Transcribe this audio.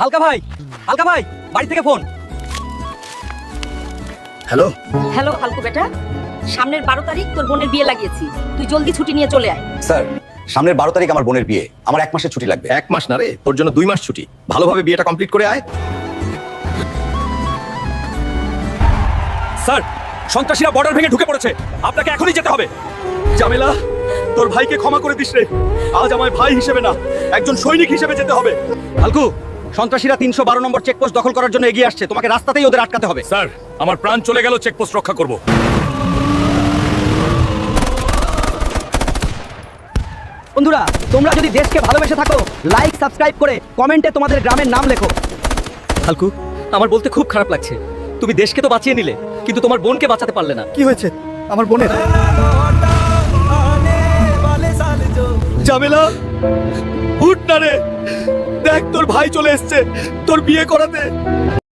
হালকা ভাই, হালকা ভাই, বাড়ি থেকে ফোন। হ্যালো হ্যালো হালকু বেটা, সামনের 12 তারিখ তোর বোনের বিয়ে লাগিয়েছি, তুই জলদি ছুটি নিয়ে চলে আয়। স্যার, সামনের 12 তারিখ আমার বোনের বিয়ে, আমার 1 মাসের ছুটি লাগবে। 1 মাস না রে, তোর জন্য 2 মাস ছুটি। ভালোভাবে বিয়েটা কমপ্লিট করে আয়। স্যার, সন্ত্রাসীরা বর্ডার ভেঙে ঢুকে পড়েছে, আপনাকে এখনই যেতে হবে। জামেলা, তোর ভাইকে ক্ষমা করে দিস রে। আজ আমায় ভাই হিসেবে না, একজন সৈনিক হিসেবে যেতে হবে। হালকু, সন্ত্রাসীরা 312 নম্বর চেকপোস্ট দখল করার জন্য এগিয়ে আসছে, তোমাকে রাস্তাতেই ওদের আটকাতে হবে। স্যার, আমার প্রাণ চলে গেল চেকপোস্ট রক্ষা করব। বন্ধুরা, তোমরা যদি দেশকে ভালোবেসে থাকো, লাইক সাবস্ক্রাইব করে কমেন্টে তোমাদের গ্রামের নাম লেখো। হালকু, আমার বলতে খুব খারাপ লাগছে, তুমি দেশকে তো বাঁচিয়ে নিলে, কিন্তু তোমার বোনকে বাঁচাতে পারলে না। কি হয়েছে আমার বোনের? জামেলা, উঠ না রে, দেখ তোর ভাই চলে এসছে তোর বিয়ে করাতে।